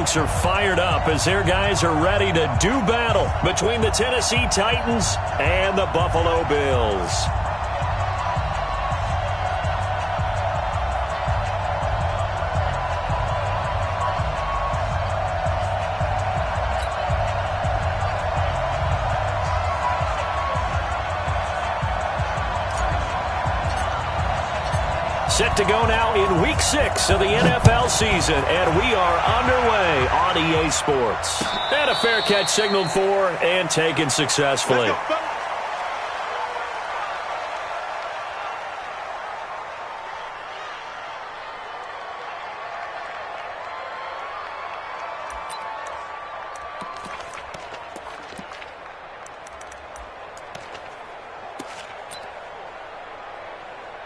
folks are fired up as their guys are ready to do battle between the Tennessee Titans and the Buffalo Bills. Set to go now in Week 6 of the NFL season, and we are underway on EA Sports. And a fair catch signaled for and taken successfully.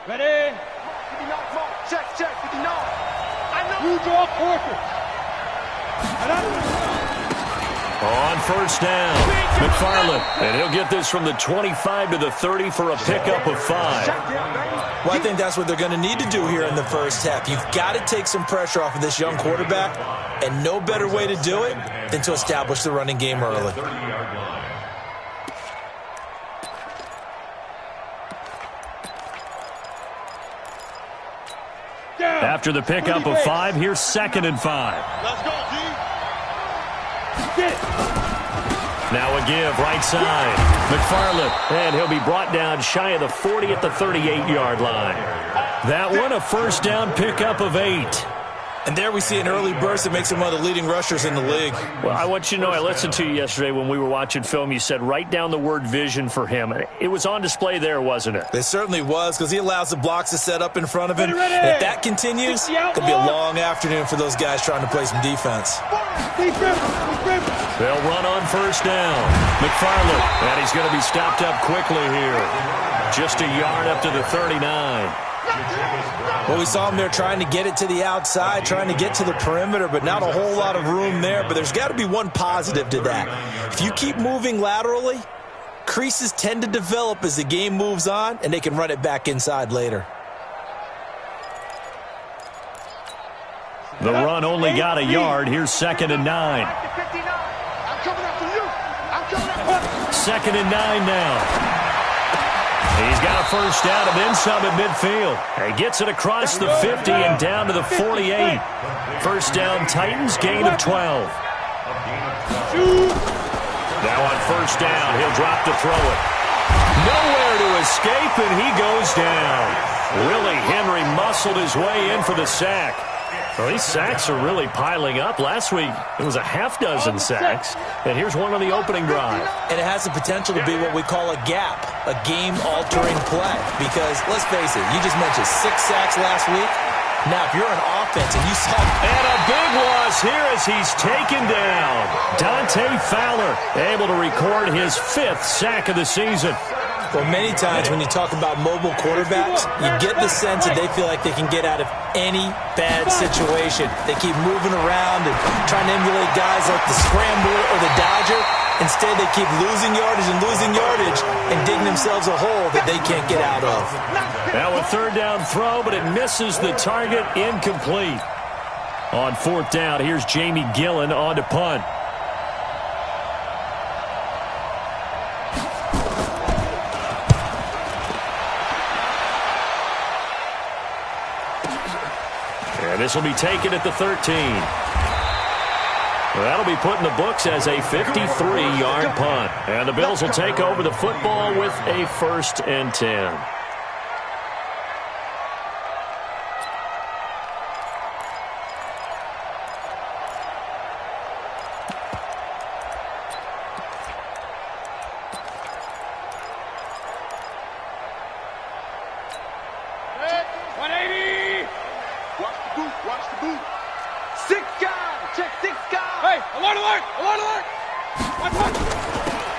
Ready? Check. You draw quarter. On first down, McFarland, and he'll get this from the 25 to the 30 for a pickup of 5. Well, I think that's what they're going to need to do here in the first half. You've got to take some pressure off of this young quarterback, and no better way to do it than to establish the running game early. After the pickup of 5, here's 2nd and 5. Let's go, G. Now a give, right side. McFarland, and he'll be brought down shy of the 40 at the 38-yard line. That one, a first down pickup of 8. And there we see an early burst that makes him one of the leading rushers in the league. Well, I want you to know, I listened to you yesterday when we were watching film. You said write down the word vision for him. It was on display there, wasn't it? It certainly was, because he allows the blocks to set up in front of him. And if that continues, it could be a long afternoon for those guys trying to play some defense. They'll run on first down. McFarland, and he's going to be stopped up quickly here. Just a yard up to the 39. Well, we saw him there trying to get it to the outside, trying to get to the perimeter, but not a whole lot of room there. But there's got to be one positive to that. If you keep moving laterally, creases tend to develop as the game moves on, and they can run it back inside later. The run only got a yard. Here's 2nd and 9. 2nd and 9 now. He's got a first down and then some at midfield. He gets it across the 50 and down to the 48. First down, Titans, gain of 12. Now on first down, he'll drop to throw it. Nowhere to escape, and he goes down. Willie Henry muscled his way in for the sack. Well, these sacks are really piling up. Last week, it was a half-dozen sacks. And here's one on the opening drive. And it has the potential to be what we call a gap, a game-altering play. Because, let's face it, you just mentioned 6 sacks last week. Now, if you're an offense and you saw... And a big loss here as he's taken down. Dante Fowler able to record his 5th sack of the season. Well, many times when you talk about mobile quarterbacks, you get the sense that they feel like they can get out of any bad situation. They keep moving around and trying to emulate guys like the Scrambler or the Dodger. Instead, they keep losing yardage and digging themselves a hole that they can't get out of. Now a 3rd down throw, but it misses the target, incomplete. On 4th down, here's Jamie Gillen on to punt. And this will be taken at the 13. Well, that'll be put in the books as a 53-yard punt. And the Bills will take over the football with a 1st and 10.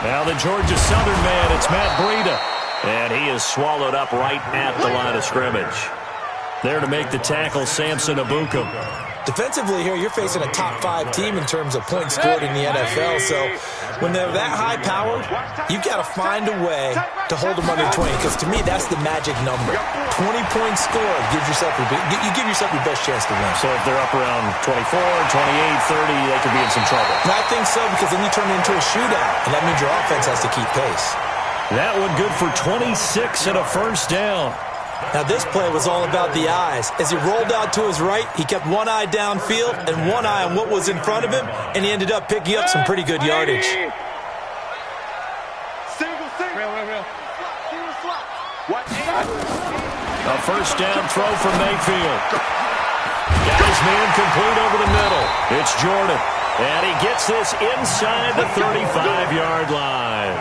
Now the Georgia Southern man, it's Matt Breida. And he is swallowed up right at the line of scrimmage. There to make the tackle, Samson Abukum. Defensively here, you're facing a top 5 team in terms of points scored in the NFL. So when they're that high powered, you've got to find a way to hold them under 20. Because to me, that's the magic number. 20 points scored gives yourself you give yourself your best chance to win. So if they're up around 24, 28, 30, they could be in some trouble. And I think so, because then you turn it into a shootout, and that means your offense has to keep pace. That one good for 26 and a first down. Now, this play was all about the eyes. As he rolled out to his right, he kept one eye downfield and one eye on what was in front of him, and he ended up picking up some pretty good yardage. A first down throw from Mayfield. Got his man complete over the middle. It's Jordan. And he gets this inside the 35-yard line.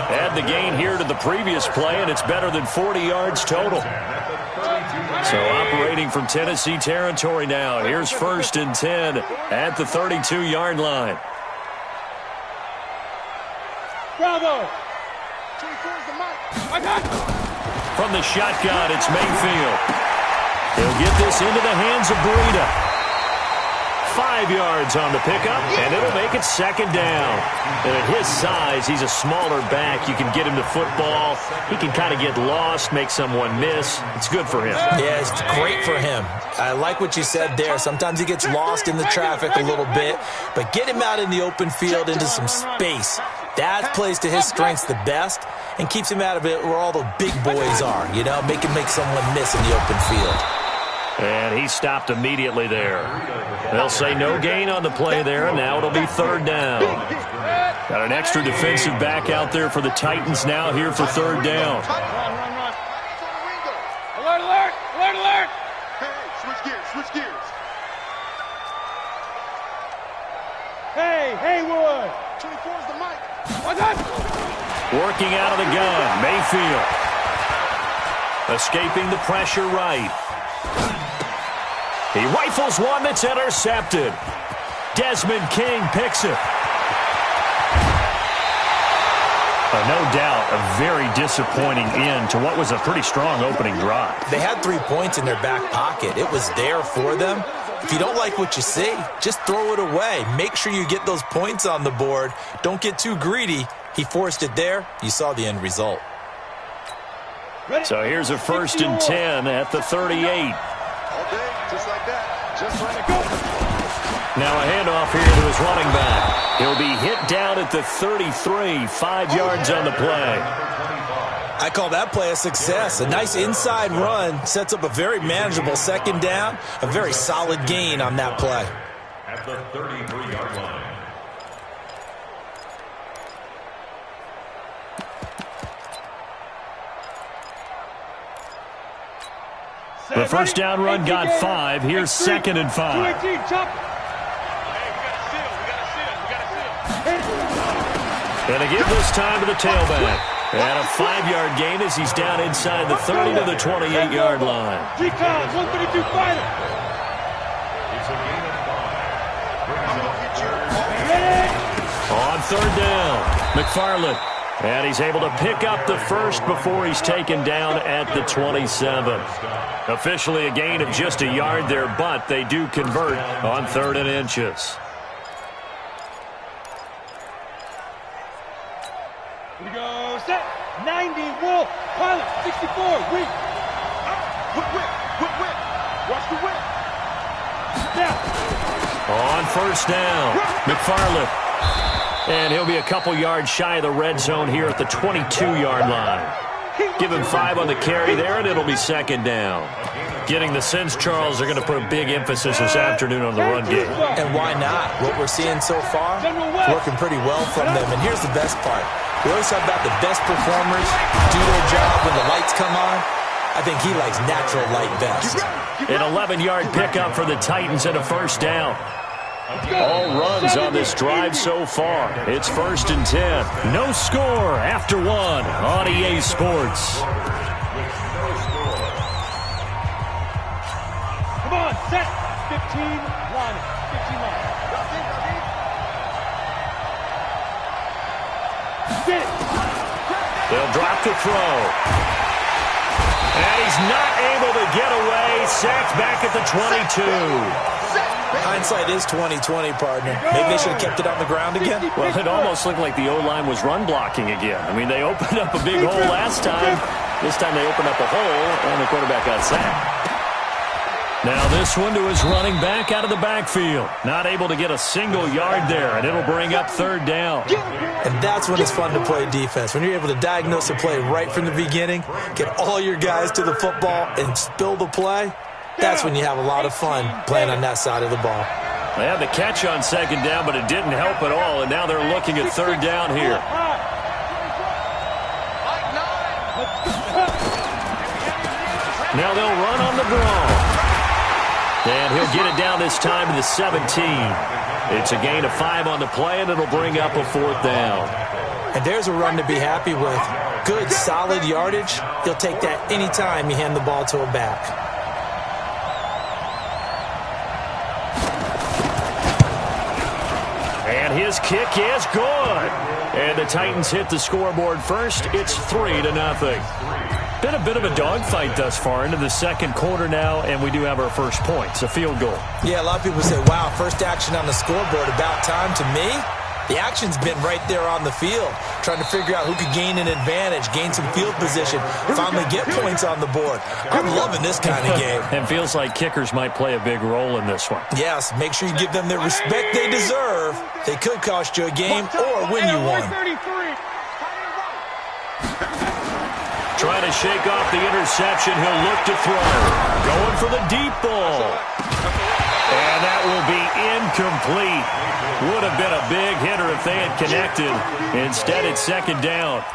Add the gain here to the previous play, and it's better than 40 yards total. So operating from Tennessee territory now. Here's 1st and 10 at the 32-yard line. Bravo! From the shotgun, it's Mayfield. He'll get this into the hands of Breida. 5 yards on the pickup, and it'll make it 2nd down. And at his size, he's a smaller back. You can get him the football. He can kind of get lost, make someone miss. It's good for him. Yeah, it's great for him. I like what you said there. Sometimes he gets lost in the traffic a little bit, but get him out in the open field into some space. That plays to his strengths the best and keeps him out of it where all the big boys are, you know, make him make someone miss in the open field. And he stopped immediately there. They'll say no gain on the play there, and now it'll be 3rd down. Got an extra defensive back out there for the Titans now here for 3rd down. Alert, alert, alert, alert! Switch gears. Hey, Haywood! 24's the mic. What's up? Working out of the gun, Mayfield. Escaping the pressure right. He rifles one that's intercepted. Desmond King picks it. No doubt a very disappointing end to what was a pretty strong opening drive. They had 3 points in their back pocket. It was there for them. If you don't like what you see, just throw it away. Make sure you get those points on the board. Don't get too greedy. He forced it there. You saw the end result. So here's a 1st and 10 at the 38. All day, just like that. Just like it. Now a handoff here to his running back. He'll be hit down at the 33, 5 yards on the play. I call that play a success. A nice inside run sets up a very manageable 2nd down. A very solid gain on that play. At the 33-yard line. The first down run got 5. Here's 2nd and 5. And to give this time to the tailback. And a 5-yard gain as he's down inside the 30 to the 28-yard line. 3 counts, 132 fighter. It's a gain of 5. On 3rd down, McFarland. And he's able to pick up the first before he's taken down at the 27. Officially a gain of just a yard there, but they do convert on 3rd and inches. Here we go, set. 90, Wolf, pilot, 64, weak. Whip. Watch the whip. Now. On 1st down, McFarland. And he'll be a couple yards shy of the red zone here at the 22-yard line. Give him 5 on the carry there, and it'll be 2nd down. Getting the sense, Charles, they're going to put a big emphasis this afternoon on the run game. And why not? What we're seeing so far, working pretty well from them. And here's the best part. We always talk about the best performers do their job when the lights come on. I think he likes natural light best. An 11-yard pickup for the Titans and a 1st down. All runs on this drive so far. It's 1st and 10. No score after 1 on EA Sports. Come on, set. 15, line. 15 line. Get it. They'll drop the throw. And he's not able to get away. Sacked back at the 22. Hindsight is 20/20, partner. Maybe they should have kept it on the ground again. Well, it almost looked like the O-line was run blocking again. I mean, they opened up a big hole last time. This time they opened up a hole, and the quarterback got sacked. Now this one to his running back out of the backfield. Not able to get a single yard there, and it'll bring up third down. And that's when it's fun to play defense. When you're able to diagnose a play right from the beginning, get all your guys to the football, and spill the play, that's when you have a lot of fun playing on that side of the ball. They had the catch on second down, but it didn't help at all, and now they're looking at third down here. Now they'll run on the draw. And he'll get it down this time to the 17. It's a gain of 5 on the play, and it'll bring up a fourth down. And there's a run to be happy with. Good, solid yardage. He'll take that anytime you hand the ball to a back. And his kick is good. And the Titans hit the scoreboard first. It's 3-0. Been a bit of a dogfight thus far into the second quarter now, and we do have our first point. It's a field goal. Yeah, a lot of people say, wow, first action on the scoreboard, about time. To me, the action's been right there on the field, trying to figure out who could gain an advantage, gain some field position, finally get points on the board. I'm loving this kind of game. And feels like kickers might play a big role in this one. Yes, make sure you give them the respect they deserve. They could cost you a game or win you one. Trying to shake off the interception. He'll look to throw. Going for the deep ball. And that will be incomplete. Would have been a big hitter if they had connected. Instead, it's second down.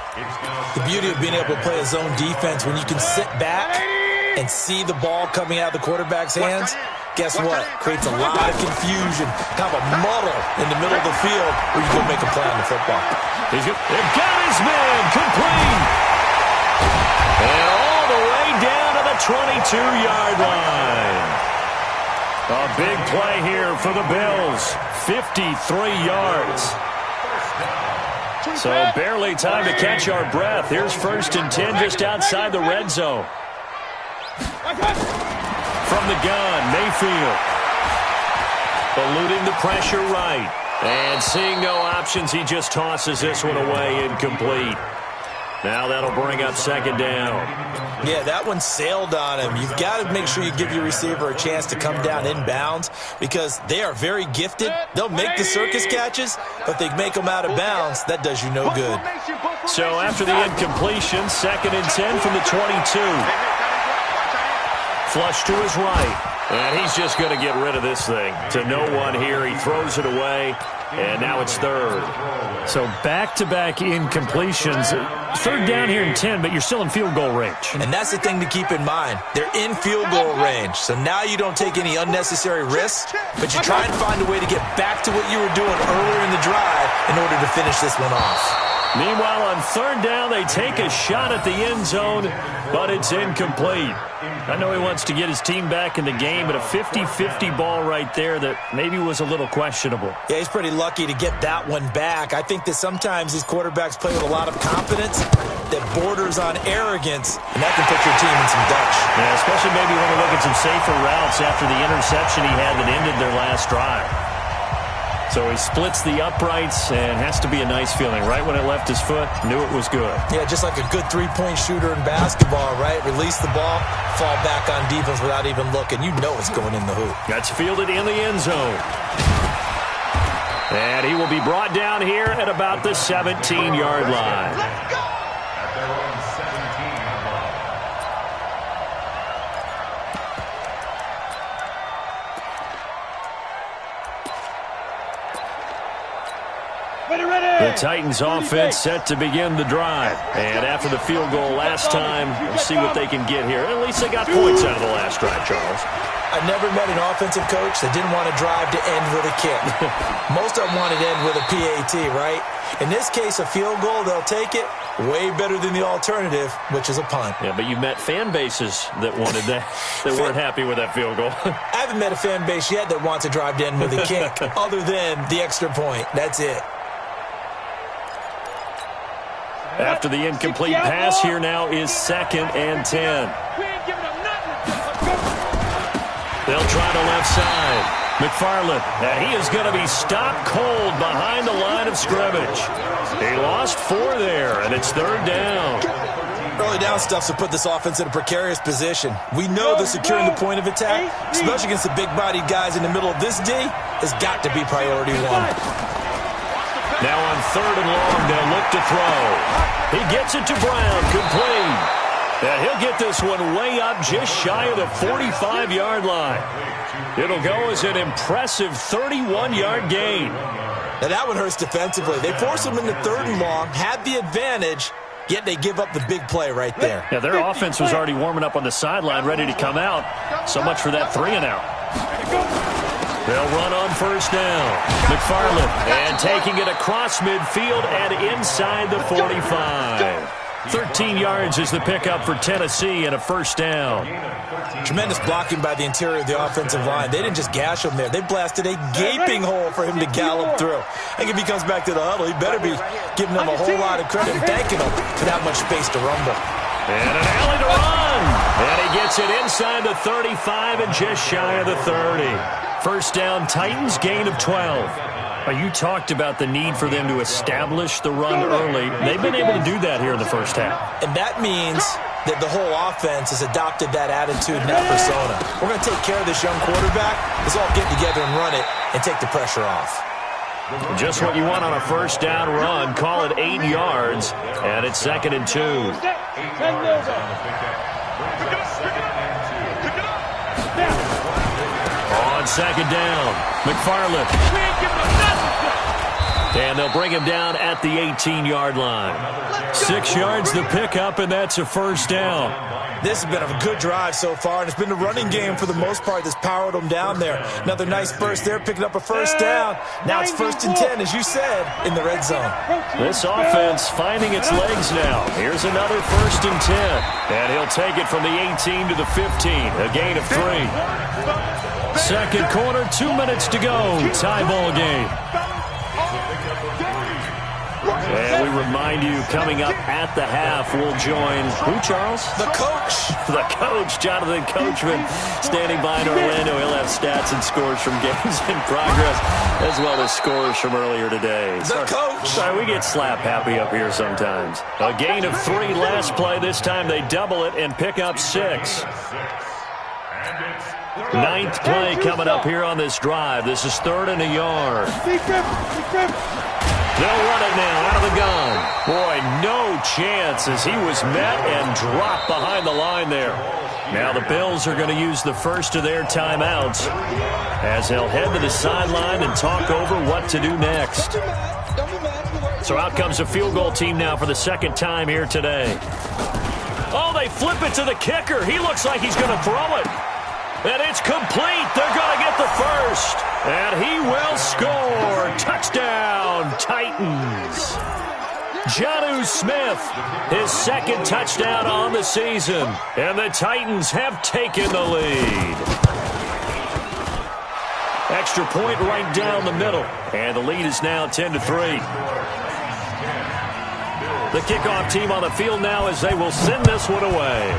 The beauty of being able to play a zone defense when you can sit back and see the ball coming out of the quarterback's hands, guess what? Creates a lot of confusion, kind of a muddle in the middle of the field where you go make a play on the football. They've got his man complete. And all the way down to the 22-yard line. A big play here for the Bills. 53 yards. So barely time to catch our breath. Here's 1st and 10 just outside the red zone. From the gun, Mayfield. Eluding the pressure right. And seeing no options, he just tosses this one away, incomplete. Now that'll bring up second down. Yeah, that one sailed on him. You've got to make sure you give your receiver a chance to come down inbounds because they are very gifted. They'll make the circus catches, but they make them out of bounds. That does you no good. So after the incompletion, 2nd and 10 from the 22. Flush to his right. And he's just going to get rid of this thing. To no one here. He throws it away. And now it's third. So back-to-back incompletions. Third down here in 10, but you're still in field goal range. And that's the thing to keep in mind. They're in field goal range. So now you don't take any unnecessary risks, but you try and find a way to get back to what you were doing earlier in the drive in order to finish this one off. Meanwhile, on third down, they take a shot at the end zone, but it's incomplete. I know he wants to get his team back in the game, but a 50-50 ball right there that maybe was a little questionable. Yeah, he's pretty lucky to get that one back. I think that sometimes these quarterbacks play with a lot of confidence that borders on arrogance, and that can put your team in some dutch. Yeah, especially maybe when you look at some safer routes after the interception he had that ended their last drive. So he splits the uprights and has to be a nice feeling. Right when it left his foot, knew it was good. Yeah, just like a good three-point shooter in basketball, right? Release the ball, fall back on defense without even looking. You know it's going in the hoop. That's fielded in the end zone. And he will be brought down here at about the 17-yard line. At their own 17-yard line. The Titans offense set to begin the drive. And after the field goal last time, we'll see what they can get here. At least they got points out of the last drive, Charles. I never met an offensive coach that didn't want to drive to end with a kick. Most of them want to end with a PAT, right? In this case, a field goal, they'll take it. Way better than the alternative, which is a punt. Yeah, but you've met fan bases that wanted that, that weren't happy with that field goal. I haven't met a fan base yet that wants to drive to end with a kick, other than the extra point. That's it. After the incomplete pass, here now is 2nd and 10. They'll try the left side. McFarland, and he is going to be stopped cold behind the line of scrimmage. He lost 4 there, and it's 3rd down. Early down stuff to put this offense in a precarious position. We know that securing the point of attack, especially against the big-bodied guys in the middle of this D, has got to be priority 1. Now on 3rd and long, they'll look to throw. He gets it to Brown, complete. And he'll get this one way up just shy of the 45-yard line. It'll go as an impressive 31-yard gain. Now that one hurts defensively. They force him into 3rd and long, had the advantage, yet they give up the big play right there. Yeah, their offense was already warming up on the sideline, ready to come out. So much for that 3-and-out. They'll run on 1st down. McFarland, and taking it across midfield and inside the 45. 13 yards is the pickup for Tennessee and a 1st down. Tremendous blocking by the interior of the offensive line. They didn't just gash him there. They blasted a gaping hole for him to gallop through. I think if he comes back to the huddle, he better be giving them a whole lot of credit and thanking them for that much space to rumble. And an alley to run. And he gets it inside the 35 and just shy of the 30. 1st down, Titans, gain of 12. You talked about the need for them to establish the run early. They've been able to do that here in the 1st half. And that means that the whole offense has adopted that attitude and that persona. We're going to take care of this young quarterback. Let's all get together and run it and take the pressure off. Just what you want on a 1st down run. Call it 8 yards, and it's 2nd and 2. On 2nd down, McFarland. And they'll bring him down at the 18-yard line. 6 yards the pickup, and that's a 1st down. This has been a good drive so far, and it's been the running game for the most part that's powered them down there. Another nice burst there, picking up a 1st down. Now it's 1st and 10, as you said, in the red zone. This offense finding its legs now. Here's another 1st and 10. And he'll take it from the 18 to the 15, a gain of 3. 2nd quarter, 2 minutes to go. Tie ball game. And we remind you, coming up at the half, we'll join who, Charles? The coach. The coach, Jonathan Coachman, standing by in Orlando. He'll have stats and scores from games in progress, as well as scores from earlier today. The coach. Sorry, we get slap happy up here sometimes. A gain of 3 last play. This time they double it and pick up 6. 9th play coming up here on this drive. This is 3rd and a yard. They'll run it now out of the gun. Boy, no chance as he was met and dropped behind the line there. Now the Bills are going to use the first of their timeouts as they'll head to the sideline and talk over what to do next. So out comes a field goal team now for the 2nd time here today. Oh, they flip it to the kicker. He looks like he's going to throw it. And it's complete. They're going to get the first. And he will score. Touchdown, Titans. Jonnu Smith, his 2nd touchdown on the season. And the Titans have taken the lead. Extra point right down the middle. And the lead is now 10-3. The kickoff team on the field now as they will send this one away.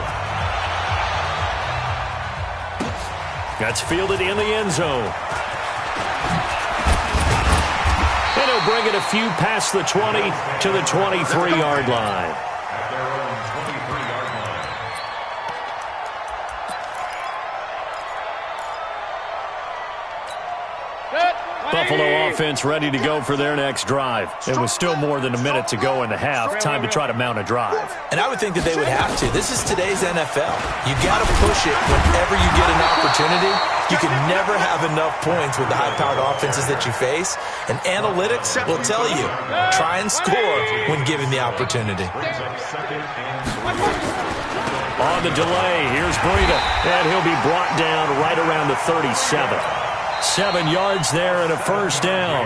That's fielded in the end zone. And he'll bring it a few past the 20 to the 23-yard line. Buffalo offense ready to go for their next drive. It was still more than a minute to go in the half. Time to try to mount a drive. And I would think that they would have to. This is today's NFL. You got to push it whenever you get an opportunity. You can never have enough points with the high-powered offenses that you face. And analytics will tell you, try and score when given the opportunity. On the delay, here's Breida. And he'll be brought down right around the 37. 7 yards there and a first down.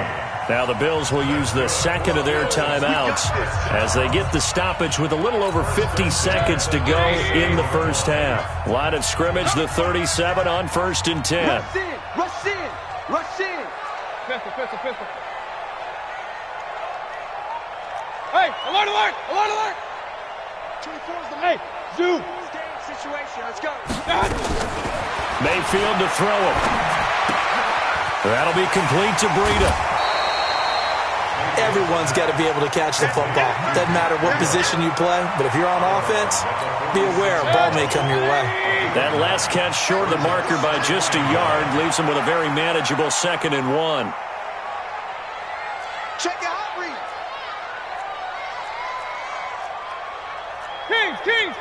Now the Bills will use the 2nd of their timeouts as they get the stoppage with a little over 50 seconds to go in the first half. Line of scrimmage, the 37 on 1st and 10. Rush in, rush in, rush in. Pistol, pistol, pistol. Hey, alert, alert, alert, alert. 24's the hey, zoom. Situation, let's go. Mayfield to throw it. That'll be complete to Breida. Everyone's got to be able to catch the football. Doesn't matter what position you play, but if you're on offense, be aware a ball may come your way. That last catch short of the marker by just a yard leaves him with a very manageable 2nd and 1. Check out read. Kings!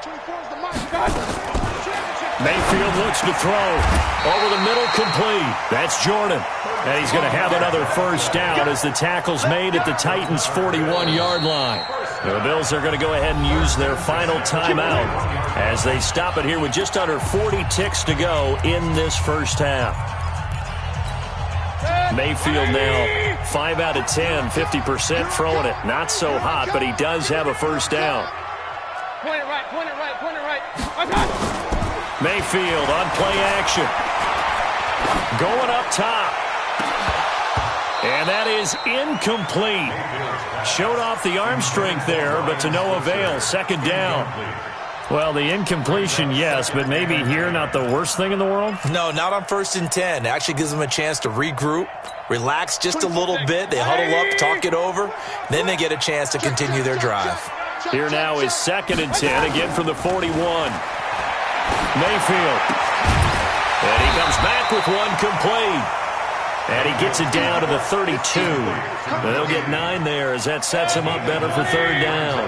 24 is the mic. Mayfield looks to throw. Over the middle, complete. That's Jordan. And he's going to have another first down as the tackle's made at the Titans' 41-yard line. The Bills are going to go ahead and use their final timeout as they stop it here with just under 40 ticks to go in this first half. Mayfield now 5 out of 10, 50% throwing it. Not so hot, but he does have a first down. Point it right. Mayfield on play action. Going up top. And that is incomplete. Showed off the arm strength there, but to no avail. 2nd down. Well, the incompletion, yes, but maybe here not the worst thing in the world? No, not on 1st and 10. It actually gives them a chance to regroup, relax just a little bit. They huddle up, talk it over. Then they get a chance to continue their drive. Here now is 2nd and 10, again from the 41. Mayfield. And he comes back with one complete. And he gets it down to the 32. They'll get 9 there as that sets him up better for 3rd down.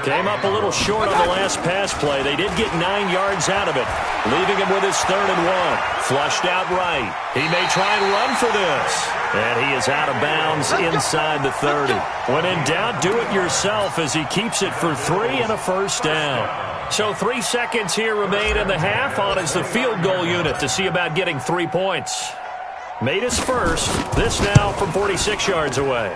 Came up a little short on the last pass play. They did get 9 yards out of it, leaving him with his 3rd and 1. Flushed out right. He may try and run for this. And he is out of bounds inside the 30. When in doubt, do it yourself as he keeps it for 3 and a first down. So 3 seconds here remain in the half. On is the field goal unit to see about getting 3 points. Made his first. This now from 46 yards away.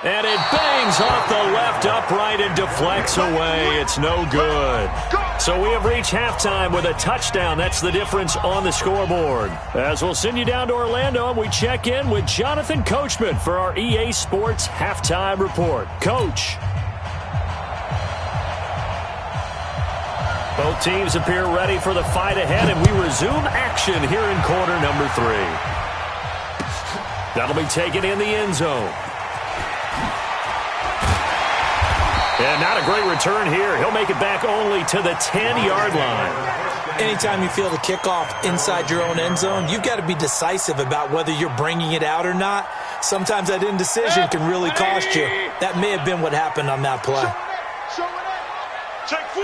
And it bangs off the left upright and deflects away. It's no good. So we have reached halftime with a touchdown. That's the difference on the scoreboard. As we'll send you down to Orlando, and we check in with Jonathan Coachman for our EA Sports Halftime Report. Coach. Both teams appear ready for the fight ahead, and we resume action here in quarter number 3. That'll be taken in the end zone. And not a great return here. He'll make it back only to the 10-yard line. Anytime you feel the kickoff inside your own end zone, you've got to be decisive about whether you're bringing it out or not. Sometimes that indecision can really cost you. That may have been what happened on that play. Check 4.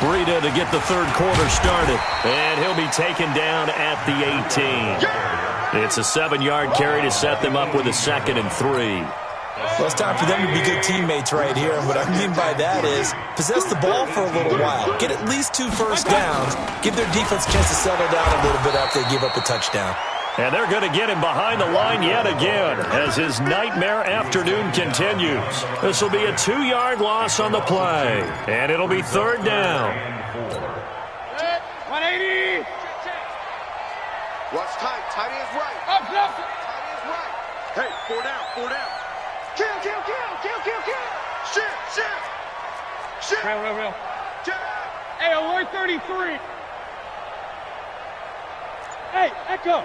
Breida to get the 3rd quarter started. And he'll be taken down at the 18. It's a 7-yard carry to set them up with a 2nd and 3. Well, it's time for them to be good teammates right here. And what I mean by that is possess the ball for a little while. Get at least 2 first downs. Give their defense a chance to settle down a little bit after they give up a touchdown. And they're going to get him behind the line yet again as his nightmare afternoon continues. This will be a 2-yard loss on the play. And it'll be 3rd down. 180. Watch tight. Tight is right. Up. Tight is right. Hey, 4 down. Kill. Shit. Real. Get out. Hey, alert 33. Hey, Echo.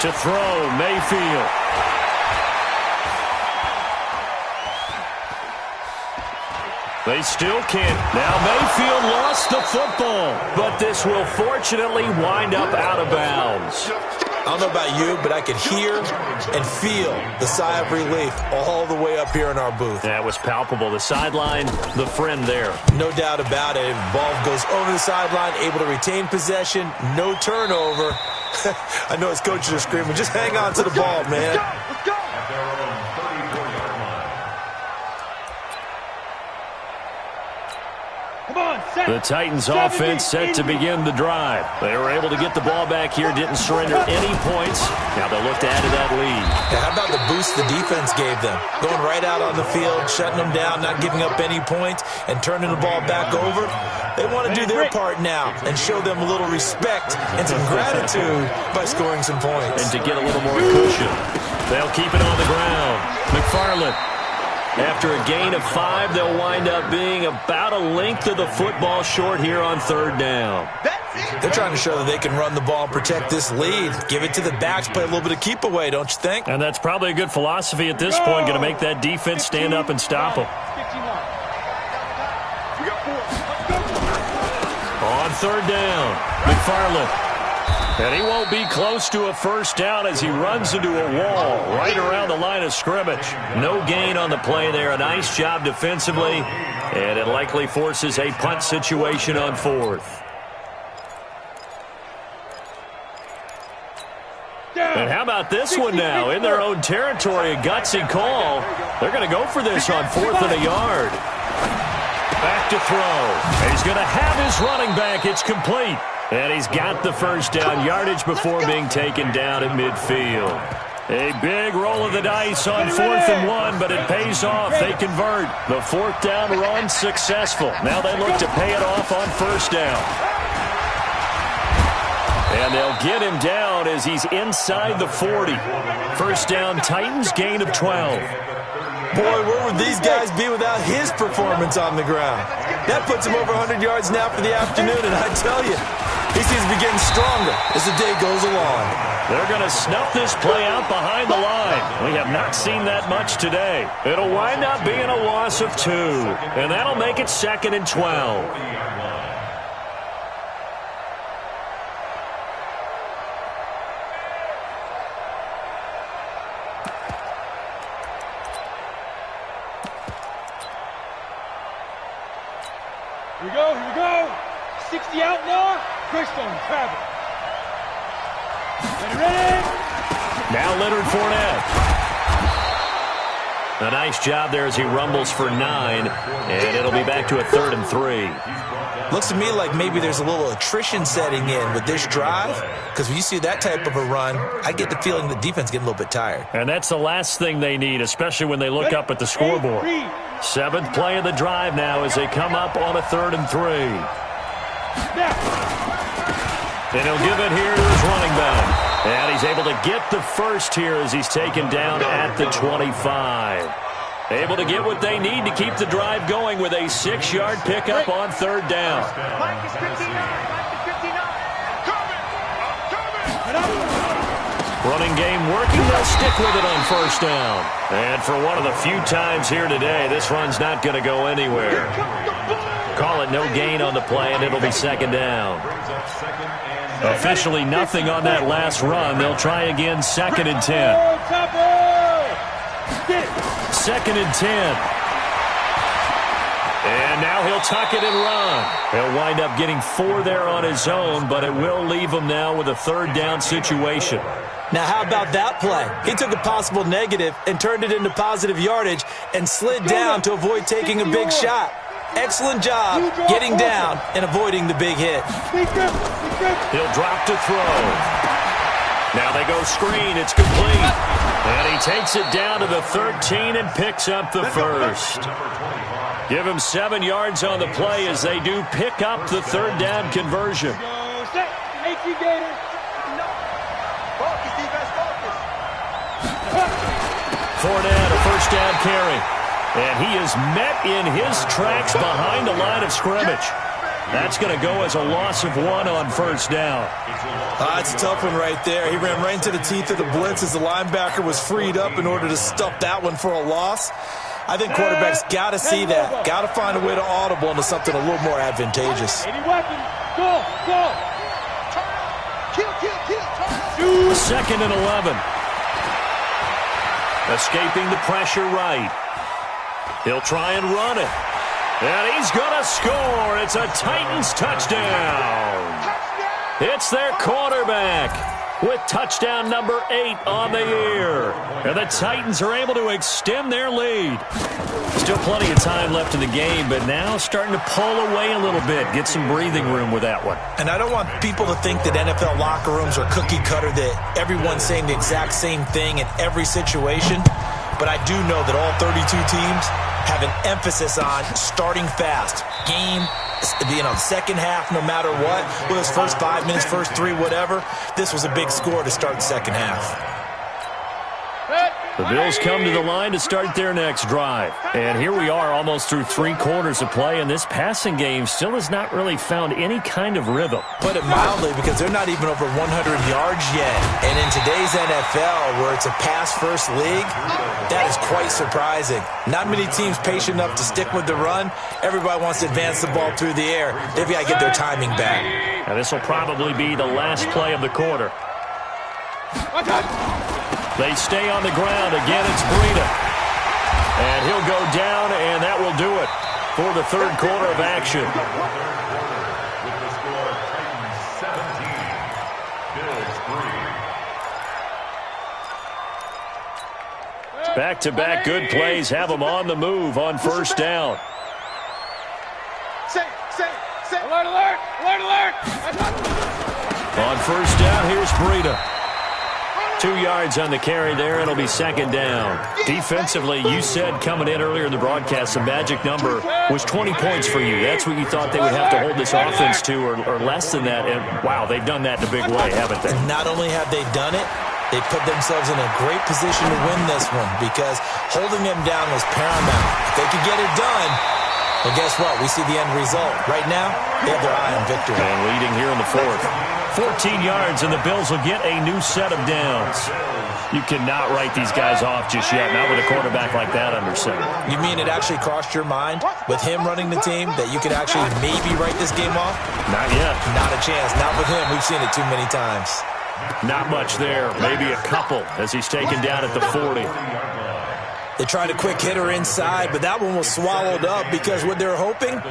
To throw, Mayfield. They still can't. Now Mayfield lost the football, but this will fortunately wind up out of bounds. I don't know about you, but I could hear and feel the sigh of relief all the way up here in our booth. That was palpable. The sideline, the friend there. No doubt about it. Ball goes over the sideline, able to retain possession, no turnover. I know his coaches are screaming, just hang on to the ball, man. Let's go. The Titans offense set to begin the drive. They were able to get the ball back here, didn't surrender any points. Now they'll look to add to that lead. Yeah, how about the boost the defense gave them? Going right out on the field, shutting them down, not giving up any points, and turning the ball back over. They want to do their part now and show them a little respect and some gratitude by scoring some points. And to get a little more cushion. They'll keep it on the ground. McFarland. After a gain of 5, they'll wind up being about a length of the football short here on 3rd down. They're trying to show that they can run the ball and protect this lead. Give it to the backs, play a little bit of keep away, don't you think? And that's probably a good philosophy at this point, going to make that defense stand up and stop them. On 3rd down, McFarland. And he won't be close to a first down as he runs into a wall right around the line of scrimmage. No gain on the play there. A nice job defensively. And it likely forces a punt situation on 4th. And how about this one now? In their own territory, a gutsy call. They're going to go for this on 4th and a yard. Back to throw. And he's going to have his running back. It's complete. And he's got the first down yardage before being taken down at midfield. A big roll of the dice on 4th and 1, but it pays off. They convert. The 4th down run successful. Now they look to pay it off on 1st down. And they'll get him down as he's inside the 40. First down, Titans, gain of 12. Boy, where would these guys be without his performance on the ground? That puts him over 100 yards now for the afternoon, and I tell you, he seems to be getting stronger as the day goes along. They're going to snuff this play out behind the line. We have not seen that much today. It'll wind up being a loss of 2, and that'll make it 2nd and 12. Here we go. 60 out now. Christian, travel. Ready? Now Leonard Fournette. A nice job there as he rumbles for 9, and it'll be back to a 3rd and 3. Looks to me like maybe there's a little attrition setting in with this drive, because when you see that type of a run, I get the feeling the defense getting a little bit tired. And that's the last thing they need, especially when they look up at the scoreboard. 7th play of the drive now as they come up on a 3rd and 3. And he'll give it here to his running back. And he's able to get the first here as he's taken down at the 25. Able to get what they need to keep the drive going with a 6-yard pickup on 3rd down. Running game working. They'll stick with it on 1st down. And for one of the few times here today, this run's not going to go anywhere. Call it no gain on the play, and it'll be 2nd down. Officially nothing on that last run. They'll try again, 2nd and 10. 2nd and 10. And now he'll tuck it and run. He'll wind up getting 4 there on his own, but it will leave him now with a 3rd down situation. Now, how about that play? He took a possible negative and turned it into positive yardage and slid down to avoid taking a big shot. Excellent job getting down and avoiding the big hit. He'll drop to throw. Now they go screen. It's complete. And he takes it down to the 13 and picks up the first. Give him 7 yards on the play as they do pick up the 3rd down conversion. Fournette, a 1st down carry. And he is met in his tracks behind the line of scrimmage. That's going to go as a loss of 1 on 1st down. That's a tough one right there. He ran right into the teeth of the blitz as the linebacker was freed up in order to stuff that one for a loss. I think quarterbacks got to see that. Got to find a way to audible into something a little more advantageous. 2nd and 11. Escaping the pressure right. He'll try and run it. And he's going to score. It's a Titans touchdown. It's their quarterback with touchdown number 8 on the year. And the Titans are able to extend their lead. Still plenty of time left in the game, but now starting to pull away a little bit. Get some breathing room with that one. And I don't want people to think that NFL locker rooms are cookie cutter, that everyone's saying the exact same thing in every situation. But I do know that all 32 teams have an emphasis on starting fast. Game, second half, no matter what. Whether it's first 5 minutes, first 3, whatever. This was a big score to start the second half. The Bills come to the line to start their next drive. And here we are almost through 3 quarters of play, and this passing game still has not really found any kind of rhythm. Put it mildly, because they're not even over 100 yards yet. And in today's NFL, where it's a pass-first league, that is quite surprising. Not many teams patient enough to stick with the run. Everybody wants to advance the ball through the air. They've got to get their timing back. And this will probably be the last play of the quarter. They stay on the ground. Again, it's Breida. And he'll go down, and that will do it for the third quarter of action. With the score, Titans 17, Bills 3. Back-to-back good plays have them on the move on first down. Alert, alert, alert, alert. On first down, here's Breida. 2 yards on the carry there. It'll be second down. Defensively, you said coming in earlier in the broadcast, the magic number was 20 points for you. That's what you thought they would have to hold this offense to, or less than that. And, wow, they've done that in a big way, haven't they? And not only have they done it, they put themselves in a great position to win this one, because holding them down was paramount. If they could get it done, well, guess what? We see the end result. Right now, they have their eye on victory. And leading here in the fourth. 14 yards, and the Bills will get a new set of downs. You cannot write these guys off just yet, not with a quarterback like that under center. You mean it actually crossed your mind, with him running the team, that you could actually maybe write this game off? Not yet. Not a chance. Not with him. We've seen it too many times. Not much there. Maybe a couple as he's taken down at the 40. They tried a quick hitter inside, but that one was swallowed up, because what they're hoping,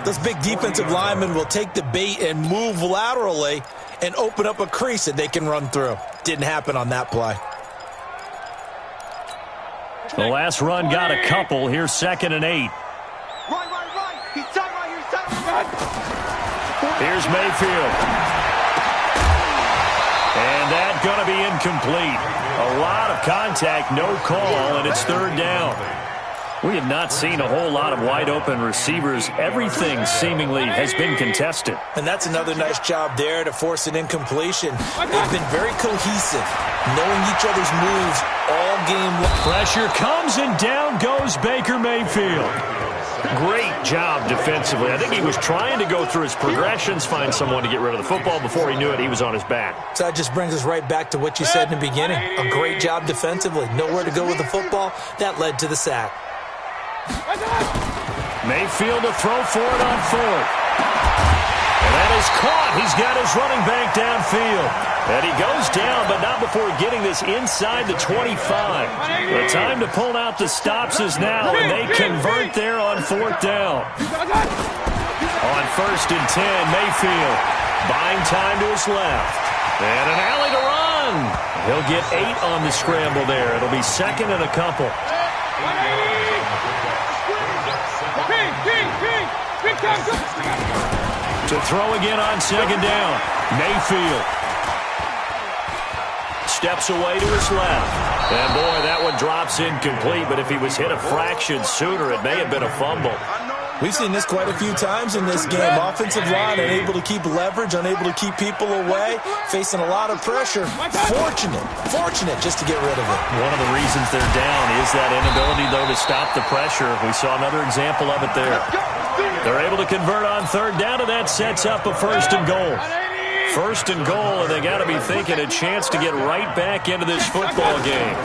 those big defensive linemen will take the bait and move laterally and open up a crease that they can run through. Didn't happen on that play. The last run got a couple. Here's 2nd and 8. Right. He's tight right here. He's tight. Here's Mayfield. And that's going to be incomplete. A lot of contact, no call, and it's third down. We have not seen a whole lot of wide-open receivers. Everything seemingly has been contested. And that's another nice job there to force an incompletion. They've been very cohesive, knowing each other's moves all game long. Pressure comes, and down goes Baker Mayfield. Great job defensively. I think he was trying to go through his progressions, find someone to get rid of the football. Before he knew it, he was on his back. So that just brings us right back to what you said in the beginning. A great job defensively. Nowhere to go with the football. That led to the sack. Mayfield to throw for it on 4th. And that is caught. He's got his running back downfield. And he goes down, but not before getting this inside the 25. The time to pull out the stops is now, and they convert there on 4th down. On 1st and 10, Mayfield buying time to his left. And an alley to run. He'll get 8 on the scramble there. It'll be 2nd and a couple. To throw again on 2nd down. Mayfield steps away to his left. And boy, that one drops incomplete, but if he was hit a fraction sooner, it may have been a fumble. We've seen this quite a few times in this game. Offensive line unable to keep leverage, unable to keep people away, facing a lot of pressure. Fortunate just to get rid of it. One of the reasons they're down is that inability, though, to stop the pressure. We saw another example of it there. They're able to convert on 3rd down, and that sets up a 1st and goal. 1st and goal, and they got to be thinking a chance to get right back into this football game.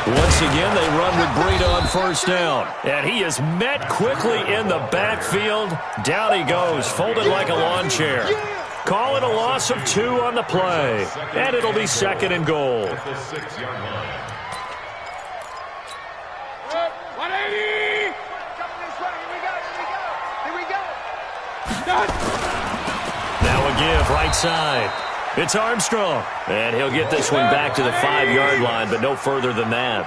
Once again, they run with Breida on 1st down. And he is met quickly in the backfield. Down he goes, folded like a lawn chair. Call it a loss of 2 on the play. And it'll be 2nd and goal. At the 6-yard line. 180! Here we go! Now a give, right side. It's Armstrong. And he'll get this one back to the 5-yard line, but no further than that.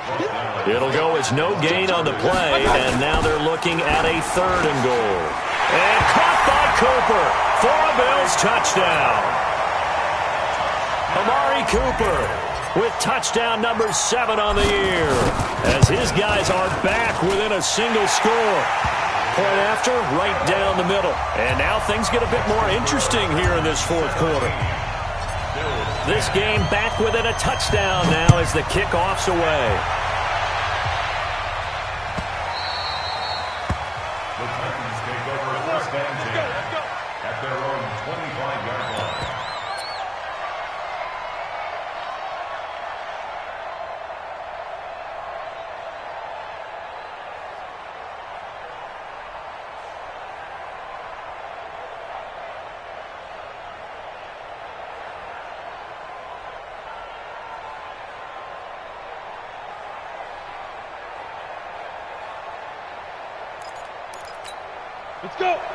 It'll go as no gain on the play, and now they're looking at a 3rd and goal. And caught by Cooper for a Bills touchdown. Amari Cooper with touchdown number 7 on the year, as his guys are back within a single score. Point after, right down the middle. And now things get a bit more interesting here in this 4th quarter. This game back within a touchdown now as the kickoff's away.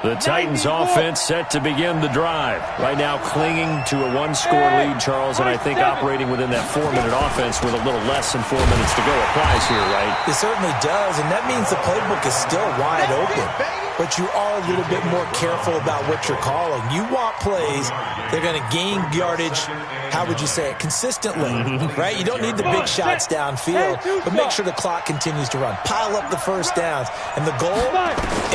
The Titans offense set to begin the drive. Right now clinging to a one-score lead, Charles, and I think operating within that 4-minute offense with a little less than 4 minutes to go applies here, right? It certainly does, and that means the playbook is still wide open. But you are a little bit more careful about what you're calling. You want plays, they're going to gain yardage, how would you say it, consistently, right? You don't need the big shots downfield, but make sure the clock continues to run. Pile up the first downs. And the goal,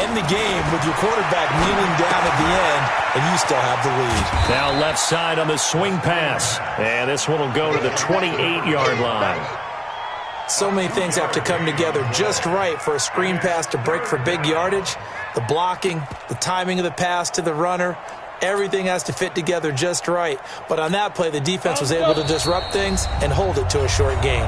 end the game with your quarterback kneeling down at the end, and you still have the lead. Now left side on the swing pass. And this one will go to the 28-yard line. So many things have to come together just right for a screen pass to break for big yardage. The blocking, the timing of the pass to the runner, everything has to fit together just right. But on that play, the defense was able to disrupt things and hold it to a short game.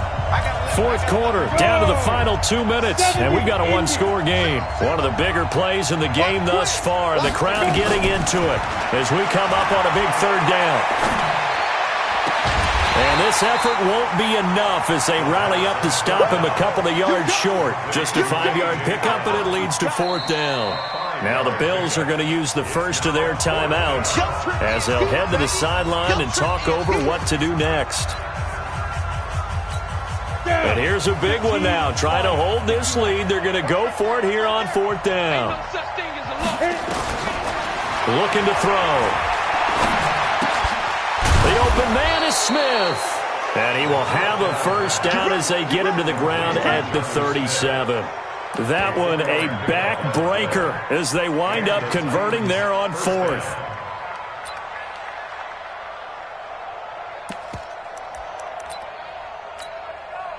Fourth quarter, down to the final 2 minutes, and we got a one-score game. One of the bigger plays in the game thus far, and the crowd getting into it as we come up on a big third down. And this effort won't be enough as they rally up to stop him a couple of yards short. Just a 5-yard pickup, and it leads to fourth down. Now the Bills are going to use the first of their timeouts as they'll head to the sideline and talk over what to do next. And here's a big one now. Trying to hold this lead. They're going to go for it here on fourth down. Looking to throw. The open man is Smith. And he will have a first down as they get him to the ground at the 37. That one a backbreaker as they wind up converting there on fourth.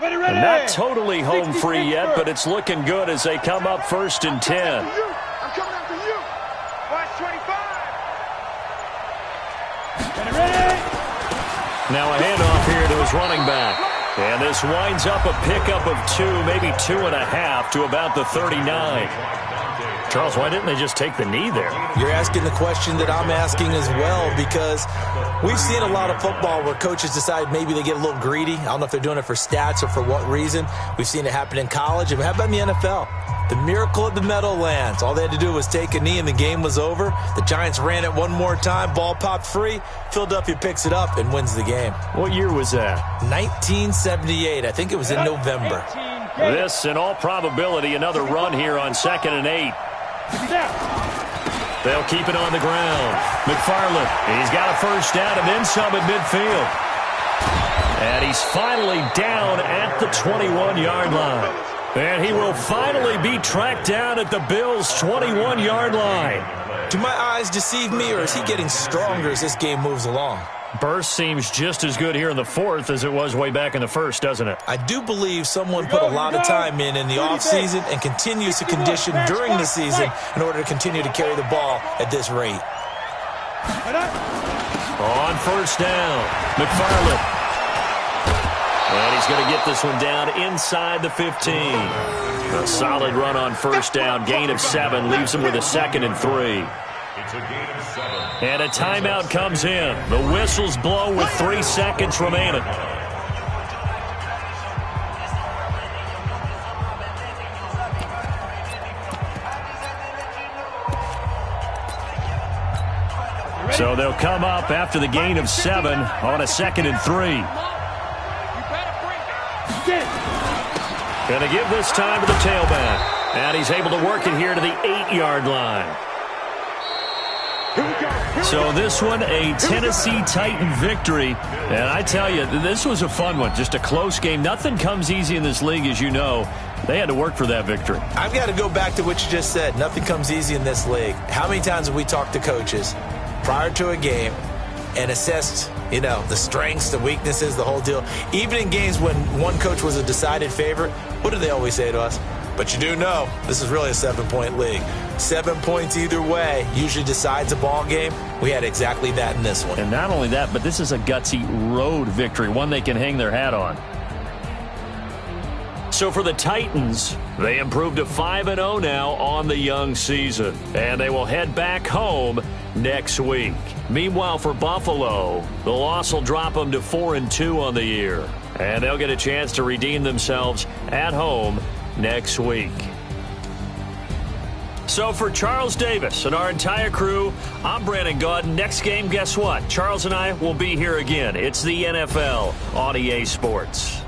And not totally home free yet, but it's looking good as they come up first and 10. I'm coming after you. Watch 25. Now a handoff here to his running back. And this winds up a pickup of 2, maybe 2.5 to about the 39. Charles, why didn't they just take the knee there? You're asking the question that I'm asking as well, because we've seen a lot of football where coaches decide maybe they get a little greedy. I don't know if they're doing it for stats or for what reason. We've seen it happen in college. And how about in the NFL? The miracle of the Meadowlands. All they had to do was take a knee and the game was over. The Giants ran it one more time. Ball popped free. Philadelphia picks it up and wins the game. What year was that? 1978. I think it was in November. This, in all probability, another run here on 2nd and 8. They'll keep it on the ground. McFarland, he's got a first down and then some at midfield. And he's finally down at the 21-yard line. And he will finally be tracked down at the Bills' 21-yard line. Do my eyes deceive me, or is he getting stronger as this game moves along? Burst seems just as good here in the fourth as it was way back in the first, doesn't it? I do believe someone put a lot of time in the offseason and continues to condition during the season in order to continue to carry the ball at this rate. On first down, McFarland. And he's going to get this one down inside the 15. A solid run on first down. Gain of 7 leaves him with a 2nd and 3. It's a gain of 7. And a timeout comes in. The whistles blow with 3 seconds remaining. So they'll come up after the gain of 7 on a 2nd and 3. Going to give this time to the tailback. And he's able to work it here to the 8-yard line. So this one, a Tennessee Titan victory. And I tell you, this was a fun one. Just a close game. Nothing comes easy in this league, as you know. They had to work for that victory. I've got to go back to what you just said. Nothing comes easy in this league. How many times have we talked to coaches prior to a game and assessed, the strengths, the weaknesses, the whole deal? Even in games when one coach was a decided favorite, what do they always say to us? But you do know this is really a 7-point league. 7 points either way usually decides a ball game. We had exactly that in this one. And not only that, but this is a gutsy road victory, one they can hang their hat on. So for the Titans, they improved to 5-0 now on the young season. And they will head back home next week. Meanwhile, for Buffalo, the loss will drop them to 4-2 on the year. And they'll get a chance to redeem themselves at home next week. So for Charles Davis and our entire crew, I'm Brandon Gaudin. Next game, guess what? Charles and I will be here again. It's the NFL on EA Sports.